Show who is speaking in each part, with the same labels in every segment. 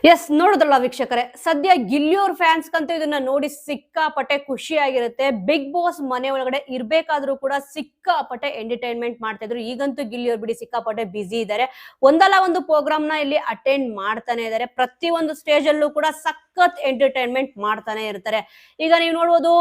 Speaker 1: S ನೋಡಿದ್ರಲ್ಲ ವೀಕ್ಷಕರೇ, ಸದ್ಯ ಗಿಲ್ಲಿಯವ್ರ ಫ್ಯಾನ್ಸ್ ಕಂತೂ ಇದನ್ನ ನೋಡಿ ಸಿಕ್ಕಾಪಟ್ಟೆ ಖುಷಿ ಆಗಿರುತ್ತೆ. ಬಿಗ್ ಬಾಸ್ ಮನೆ ಒಳಗಡೆ ಇರ್ಬೇಕಾದ್ರೂ ಕೂಡ ಸಿಕ್ಕಾಪಟ್ಟೆ ಎಂಟರ್ಟೈನ್ಮೆಂಟ್ ಮಾಡ್ತಾ ಇದ್ರು. ಈಗಂತೂ ಗಿಲ್ಲಿಯವ್ರು ಬಿಡಿ ಸಿಕ್ಕಾಪಟ್ಟೆ ಬಿಸಿ ಇದ್ದಾರೆ. ಒಂದಲ್ಲ ಒಂದು ಪ್ರೋಗ್ರಾಮ್ ನ ಇಲ್ಲಿ ಅಟೆಂಡ್ ಮಾಡ್ತಾನೆ ಇದ್ದಾರೆ. ಪ್ರತಿ ಒಂದು ಸ್ಟೇಜ್ ಅಲ್ಲೂ ಕೂಡ ಸಖತ್ ಎಂಟರ್ಟೈನ್ಮೆಂಟ್ ಮಾಡ್ತಾನೆ ಇರ್ತಾರೆ. ಈಗ ನೀವು ನೋಡ್ಬೋದು,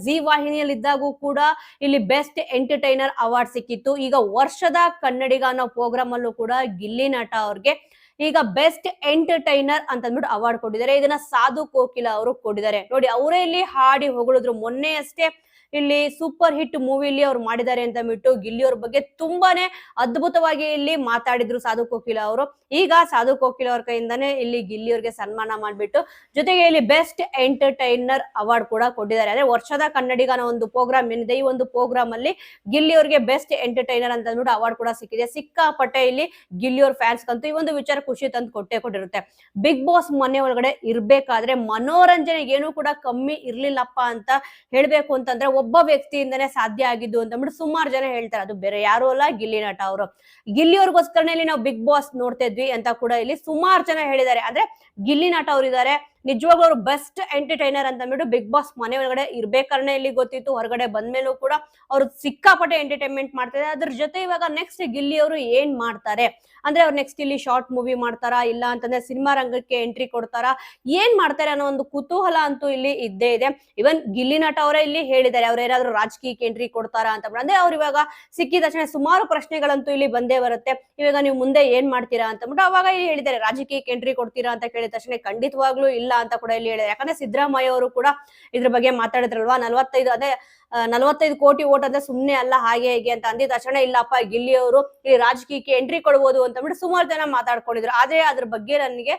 Speaker 1: ಜಿ ವಾಹಿನಿಯಲ್ಲಿ ಇದ್ದಾಗೂ ಕೂಡ ಇಲ್ಲಿ ಬೆಸ್ಟ್ ಎಂಟರ್ಟೈನರ್ ಅವಾರ್ಡ್ ಸಿಕ್ಕಿತ್ತು. ಈಗ ವರ್ಷದ ಕನ್ನಡಿಗ ಅನ್ನೋ ಪ್ರೋಗ್ರಾಮ್ ಅಲ್ಲೂ ಕೂಡ ಗಿಲ್ಲಿ ನಟ ಅವ್ರಿಗೆ ಈಗ ಬೆಸ್ಟ್ ಎಂಟರ್ಟೈನರ್ ಅಂತ ಅಂದ್ಬಿಟ್ಟು ಅವಾರ್ಡ್ ಕೊಟ್ಟಿದ್ದಾರೆ. ಇದನ್ನ ಸಾಧು ಕೋಕಿಲ ಅವರು ಕೊಟ್ಟಿದ್ದಾರೆ. ನೋಡಿ, ಅವರೇ ಇಲ್ಲಿ ಹಾಡಿ ಹೊಗಳಿದ್ರು. ಮೊನ್ನೆ ಅಷ್ಟೇ ಇಲ್ಲಿ ಸೂಪರ್ ಹಿಟ್ ಮೂವಿಲಿ ಅವ್ರು ಮಾಡಿದ್ದಾರೆ ಅಂತ ಅಂದ್ಬಿಟ್ಟು ಗಿಲ್ಲಿಯವ್ರ ಬಗ್ಗೆ ತುಂಬಾನೇ ಅದ್ಭುತವಾಗಿ ಇಲ್ಲಿ ಮಾತಾಡಿದ್ರು ಸಾಧು ಕೋಕಿಲ ಅವರು. ಈಗ ಸಾಧು ಕೋಕಿಲ ಅವ್ರ ಕೈಯಿಂದಾನೇ ಇಲ್ಲಿ ಗಿಲ್ಲಿಯವ್ರಿಗೆ ಸನ್ಮಾನ ಮಾಡ್ಬಿಟ್ಟು ಜೊತೆಗೆ ಇಲ್ಲಿ ಬೆಸ್ಟ್ ಎಂಟರ್ಟೈನರ್ ಅವಾರ್ಡ್ ಕೂಡ ಕೊಟ್ಟಿದ್ದಾರೆ. ಅಂದ್ರೆ ವರ್ಷದ ಕನ್ನಡಿಗನ ಒಂದು ಪ್ರೋಗ್ರಾಮ್ ಏನಿದೆ, ಈ ಒಂದು ಪ್ರೋಗ್ರಾಮ್ ಅಲ್ಲಿ ಗಿಲ್ಲಿಯವ್ರಿಗೆ ಬೆಸ್ಟ್ ಎಂಟರ್ಟೈನರ್ ಅಂತ ಅಂದ್ಬಿಟ್ಟು ಅವಾರ್ಡ್ ಕೂಡ ಸಿಕ್ಕಿದೆ. ಸಿಕ್ಕಾಪಟ್ಟೆ ಇಲ್ಲಿ ಗಿಲ್ಲಿಯವ್ರ ಫ್ಯಾನ್ಸ್ ಕಂತೂ ಈ ಒಂದು ವಿಚಾರ ಖುಷಿ ತಂದು ಕೊಟ್ಟಿರುತ್ತೆ. ಬಿಗ್ ಬಾಸ್ ಮನೆ ಒಳಗಡೆ ಇರ್ಬೇಕಾದ್ರೆ ಮನೋರಂಜನೆಗೆ ಏನು ಕೂಡ ಕಮ್ಮಿ ಇರ್ಲಿಲ್ಲಪ್ಪ ಅಂತ ಹೇಳ್ಬೇಕು ಅಂತಂದ್ರೆ ಒಬ್ಬ ವ್ಯಕ್ತಿಯಿಂದನೇ ಸಾಧ್ಯ ಆಗಿದ್ದು ಅಂತ ಅಂದ್ಬಿಟ್ಟು ಸುಮಾರು ಜನ ಹೇಳ್ತಾರೆ. ಅದು ಬೇರೆ ಯಾರು ಅಲ್ಲ, ಗಿಲ್ಲಿ ನಟ ಅವರು. ಗಿಲ್ಲಿಯವ್ರಿಗೋಸ್ಕರನೇ ಇಲ್ಲಿ ನಾವು ಬಿಗ್ ಬಾಸ್ ನೋಡ್ತಾ ಇದ್ವಿ ಅಂತ ಕೂಡ ಇಲ್ಲಿ ಸುಮಾರು ಜನ ಹೇಳಿದ್ದಾರೆ. ಅಂದ್ರೆ ಗಿಲ್ಲಿ ನಟ ಅವರು ಇದ್ದಾರೆ, ನಿಜವಾಗ್ಲೂ ಅವರು ಬೆಸ್ಟ್ ಎಂಟರ್ಟೈನರ್ ಅಂತ ಅಂದ್ಬಿಟ್ಟು ಬಿಗ್ ಬಾಸ್ ಮನೆ ಒಳಗಡೆ ಇರ್ಬೇಕಾದ್ರೆ ಇಲ್ಲಿ ಗೊತ್ತಿತ್ತು. ಹೊರಗಡೆ ಬಂದ್ಮೇಲೂ ಕೂಡ ಅವ್ರು ಸಿಕ್ಕಾಪಟ್ಟೆ ಎಂಟರ್ಟೈನ್ಮೆಂಟ್ ಮಾಡ್ತಾರೆ. ಅದ್ರ ಜೊತೆ ಇವಾಗ ನೆಕ್ಸ್ಟ್ ಗಿಲ್ಲಿ ಅವರು ಏನ್ ಮಾಡ್ತಾರೆ ಅಂದ್ರೆ, ಅವ್ರು ನೆಕ್ಸ್ಟ್ ಇಲ್ಲಿ ಶಾರ್ಟ್ ಮೂವಿ ಮಾಡ್ತಾರಾ, ಇಲ್ಲ ಅಂತಂದ್ರೆ ಸಿನಿಮಾ ರಂಗಕ್ಕೆ ಎಂಟ್ರಿ ಕೊಡ್ತಾರಾ, ಏನ್ ಮಾಡ್ತಾರೆ ಅನ್ನೋ ಒಂದು ಕುತೂಹಲ ಅಂತೂ ಇಲ್ಲಿ ಇದ್ದೇ ಇದೆ. ಇವನ್ ಗಿಲ್ಲಿ ನಟ ಅವರೇ ಇಲ್ಲಿ ಹೇಳಿದ್ದಾರೆ, ಅವ್ರ ಏನಾದ್ರು ರಾಜಕೀಯಕ್ಕೆ ಎಂಟ್ರಿ ಕೊಡ್ತಾರಾ ಅಂತ. ಅಂದ್ರೆ ಅವ್ರು ಇವಾಗ ಸಿಕ್ಕಿದ ತಕ್ಷಣ ಸುಮಾರು ಪ್ರಶ್ನೆಗಳಂತೂ ಇಲ್ಲಿ ಬಂದೇ ಬರುತ್ತೆ. ಇವಾಗ ನೀವು ಮುಂದೆ ಏನ್ ಮಾಡ್ತೀರಾ ಅಂತ ಅಂದ್ಬಿಟ್ಟು ಅವಾಗ ಇಲ್ಲಿ ಹೇಳಿದ್ದಾರೆ, ರಾಜಕೀಯಕ್ಕೆ ಎಂಟ್ರಿ ಕೊಡ್ತೀರಾ ಅಂತ ಕೇಳಿದ ತಕ್ಷಣ ಖಂಡಿತವಾಗ್ಲೂ ಇಲ್ಲ ಅಂತ ಕೂಡ ಇಲ್ಲಿ ಹೇಳಿದ್ದಾರೆ. ಯಾಕಂದ್ರೆ ಸಿದ್ದರಾಮಯ್ಯ ಅವರು ಕೂಡ ಇದ್ರ ಬಗ್ಗೆ ಮಾತಾಡಿದ್ರಲ್ವಾ, 45 ಕೋಟಿ ಓಟ್ ಅಂದ್ರೆ ಸುಮ್ನೆ ಅಲ್ಲ, ಹಾಗೆ ಹೇಗೆ ಅಂತ ಅಂದಿದ ತಕ್ಷಣ ಇಲ್ಲಪ್ಪ ಗಿಲ್ಲಿ ಅವರು ಇಲ್ಲಿ ರಾಜಕೀಯಕ್ಕೆ ಎಂಟ್ರಿ ಕೊಡ್ಬೋದು ಅಂತ ಅಂದ್ಬಿಟ್ಟು ಸುಮಾರು ಜನ ಮಾತಾಡ್ಕೊಂಡಿದ್ರು. ಆದ್ರೆ ಅದ್ರ ಬಗ್ಗೆ ನನಗೆ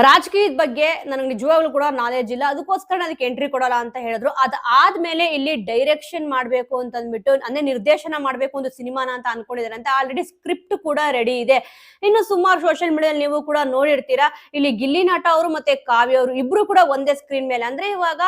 Speaker 1: ರಾಜಕೀಯದ ಬಗ್ಗೆ ನನಗೆ ನಿಜವಾಗ್ಲೂ ಕೂಡ ನಾಲೆಜ್ ಇಲ್ಲ, ಅದಕ್ಕೋಸ್ಕರ ಅದಕ್ಕೆ ಎಂಟ್ರಿ ಕೊಡಲ್ಲ ಅಂತ ಹೇಳಿದ್ರು. ಅದಾದ್ಮೇಲೆ ಇಲ್ಲಿ ಡೈರೆಕ್ಷನ್ ಮಾಡ್ಬೇಕು ಅಂತ ಅಂದ್ಬಿಟ್ಟು, ಅಂದ್ರೆ ನಿರ್ದೇಶನ ಮಾಡ್ಬೇಕು ಒಂದು ಸಿನಿಮಾನ ಅಂತ ಅನ್ಕೊಂಡಿದ್ದಾರೆ ಅಂತ. ಆಲ್ರೆಡಿ ಸ್ಕ್ರಿಪ್ಟ್ ಕೂಡ ರೆಡಿ ಇದೆ. ಇನ್ನು ಸುಮಾರು ಸೋಷಿಯಲ್ ಮೀಡಿಯಾದಲ್ಲಿ ನೀವು ಕೂಡ ನೋಡಿರ್ತೀರಾ, ಇಲ್ಲಿ ಗಿಲ್ಲಿ ನಟ ಅವರು ಮತ್ತೆ ಕಾವ್ಯ ಅವರು ಇಬ್ರು ಕೂಡ ಒಂದೇ ಸ್ಕ್ರೀನ್ ಮೇಲೆ, ಅಂದ್ರೆ ಇವಾಗ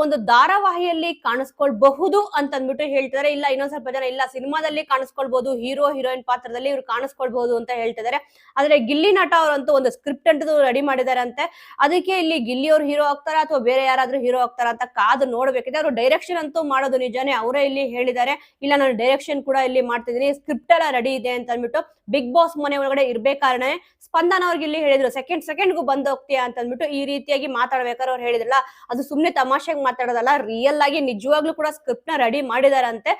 Speaker 1: ಒಂದು ಧಾರಾವಾಹಿಯಲ್ಲಿ ಕಾಣಿಸ್ಕೊಳ್ಬಹುದು ಅಂತ ಅಂದ್ಬಿಟ್ಟು ಹೇಳ್ತಿದ್ದಾರೆ. ಇಲ್ಲ ಇನ್ನೊಂದ್ ಸ್ವಲ್ಪ ಜನ ಇಲ್ಲ ಸಿನಿಮಾದಲ್ಲಿ ಕಾಣಿಸ್ಕೊಳ್ಬಹುದು, ಹೀರೋ ಹೀರೋಯಿನ್ ಪಾತ್ರದಲ್ಲಿ ಇವ್ರು ಕಾಣಿಸ್ಕೊಳ್ಬಹುದು ಅಂತ ಹೇಳ್ತಿದ್ದಾರೆ. ಆದ್ರೆ ಗಿಲ್ಲಿ ನಟ ಅವರಂತೂ ಒಂದು ಸ್ಕ್ರಿಪ್ಟ್ ಅಂತೂ ರೆಡಿ ಮಾಡಿದ್ದಾರೆ ಅಂತೆ. ಅದಕ್ಕೆ ಇಲ್ಲಿ ಗಿಲ್ಲಿ ಅವ್ರು ಹೀರೋ ಆಗ್ತಾರ ಅಥವಾ ಬೇರೆ ಯಾರಾದ್ರೂ ಹೀರೋ ಆಗ್ತಾರ ಅಂತ ಕಾದು ನೋಡ್ಬೇಕಿದೆ. ಅವರು ಡೈರೆಕ್ಷನ್ ಅಂತೂ ಮಾಡೋದು ನಿಜಾನೇ, ಅವರೇ ಇಲ್ಲಿ ಹೇಳಿದ್ದಾರೆ, ಇಲ್ಲ ನಾನು ಡೈರೆಕ್ಷನ್ ಕೂಡ ಇಲ್ಲಿ ಮಾಡ್ತಿದ್ದೀನಿ, ಸ್ಕ್ರಿಪ್ಟ್ ಎಲ್ಲ ರೆಡಿ ಇದೆ ಅಂತ ಅಂದ್ಬಿಟ್ಟು. ಬಿಗ್ ಬಾಸ್ ಮನೆ ಒಳಗಡೆ ಇರ್ಬೇಕಾದ್ರೆ ಸ್ಪಂದನ ಅವ್ರಿಗೆ ಇಲ್ಲಿ ಹೇಳಿದ್ರು, ಸೆಕೆಂಡ್ಗೂ ಬಂದ್ ಹೋಗ್ತೀಯಾ ಅಂತ ಅಂದ್ಬಿಟ್ಟು ಈ ರೀತಿಯಾಗಿ ಮಾತಾಡ್ಬೇಕಾದ್ರೆ ಅವ್ರು ಹೇಳಿದ್ರಲ್ಲ, ಅದು ಸುಮ್ನೆ ತಮಾಷೆಗೆ ಮಾತಾಡೋದಲ್ಲ, ರಿಯಲ್ ಆಗಿ ನಿಜವಾಗ್ಲೂ ಕೂಡ ಸ್ಕ್ರಿಪ್ಟ್ ನ ರೆಡಿ ಮಾಡಿದಾರಂತೆ.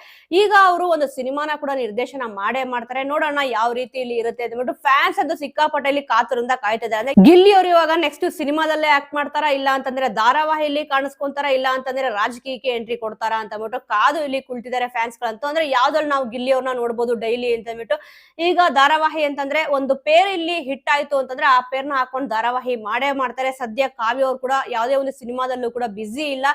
Speaker 1: ಈಗ ಅವರು ಒಂದು ಸಿನಿಮಾನ ಕೂಡ ನಿರ್ದೇಶನ ಮಾಡೇ ಮಾಡ್ತಾರೆ. ನೋಡೋಣ ಯಾವ ರೀತಿ ಇಲ್ಲಿ ಇರುತ್ತೆ ಅಂದ್ಬಿಟ್ಟು ಫ್ಯಾನ್ಸ್ ಅದು ಸಿಕ್ಕಾಪಟ್ಟೆ ಇಲ್ಲಿ ಕಾತುರಿಂದ ಕಾಯ್ತಿದ್ದಾರೆ. ಅಂದ್ರೆ ಗಿಲ್ಲಿ ಅವರು ಇವಾಗ ನೆಕ್ಸ್ಟ್ ಸಿನಿಮಾದಲ್ಲೇ ಆಕ್ಟ್ ಮಾಡ್ತಾರಾ, ಇಲ್ಲ ಅಂತಂದ್ರೆ ಧಾರಾವಾಹಿಯಲ್ಲಿ ಕಾಣಿಸ್ಕೊಂತಾರ, ಇಲ್ಲ ಅಂತಂದ್ರೆ ರಾಜಕೀಯಕ್ಕೆ ಎಂಟ್ರಿ ಕೊಡ್ತಾರಾ ಅಂತ ಅಂದ್ಬಿಟ್ಟು ಕಾದು ಇಲ್ಲಿ ಕುಳಿತಿದ್ದಾರೆ ಫ್ಯಾನ್ಸ್ ಗಳಂತೂ. ಅಂದ್ರೆ ಯಾವ್ದ್ರಲ್ಲಿ ನಾವು ಗಿಲ್ಲಿ ಅವ್ರನ್ನ ನೋಡ್ಬೋದು ಡೈಲಿ ಅಂತ ಅಂದ್ಬಿಟ್ಟು. ಈಗ ಧಾರಾವಾಹಿ ಅಂತಂದ್ರೆ ಒಂದು ಪೇರ್ ಇಲ್ಲಿ ಹಿಟ್ ಆಯ್ತು ಅಂತಂದ್ರೆ ಆ ಪೇರ್ನ ಹಾಕೊಂಡು ಧಾರಾವಾಹಿ ಮಾಡೇ ಮಾಡ್ತಾರೆ. ಸದ್ಯ ಕಾವ್ಯ ಅವ್ರು ಕೂಡ ಯಾವುದೇ ಒಂದು ಸಿನಿಮಾದಲ್ಲೂ ಕೂಡ ಬಿಸಿ ಇಲ್ಲ.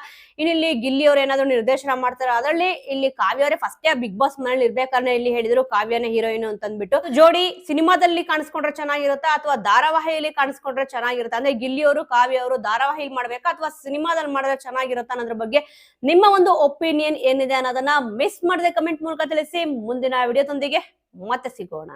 Speaker 1: ಇಲ್ಲಿ ಗಿಲ್ಲಿ ಅವ್ರು ಏನಾದ್ರು ನಿರ್ದೇಶನ ಮಾಡ್ತಾರೆ, ಅದರಲ್ಲಿ ಇಲ್ಲಿ ಕಾವ್ಯ ಅವರೇ ಫಸ್ಟ್ ಬಿಗ್ ಬಾಸ್ ಮನೇಲಿ ಇರ್ಬೇಕಾದ್ರೆ ಇಲ್ಲಿ ಹೇಳಿದ್ರು ಕಾವ್ಯನೇ ಹೀರೋಯಿನ್ ಅಂತ ಅಂದ್ಬಿಟ್ಟು. ಜೋಡಿ ಸಿನಿಮಾದಲ್ಲಿ ಕಾಣಿಸ್ಕೊಂಡ್ರೆ ಚೆನ್ನಾಗಿರುತ್ತಾ ಅಥವಾ ಧಾರಾವಾಹಿಯಲ್ಲಿ ಕಾಣಿಸ್ಕೊಂಡ್ರೆ ಚೆನ್ನಾಗಿರುತ್ತೆ? ಅಂದ್ರೆ ಗಿಲ್ಲಿ ಅವರು ಕಾವ್ಯ ಅವರು ಧಾರಾವಾಹಿಲಿ ಮಾಡ್ಬೇಕಾ ಅಥವಾ ಸಿನಿಮಾದಲ್ಲಿ ಮಾಡಿದ್ರೆ ಚೆನ್ನಾಗಿರುತ್ತಾ ಅನ್ನೋದ್ರ ಬಗ್ಗೆ ನಿಮ್ಮ ಒಂದು ಒಪಿನಿಯನ್ ಏನಿದೆ ಅನ್ನೋದನ್ನ ಮಿಸ್ ಮಾಡದೆ ಕಮೆಂಟ್ ಮೂಲಕ ತಿಳಿಸಿ. ಮುಂದಿನ ವಿಡಿಯೋದೊಂದಿಗೆ ಮತ್ತೆ ಸಿಗೋಣ.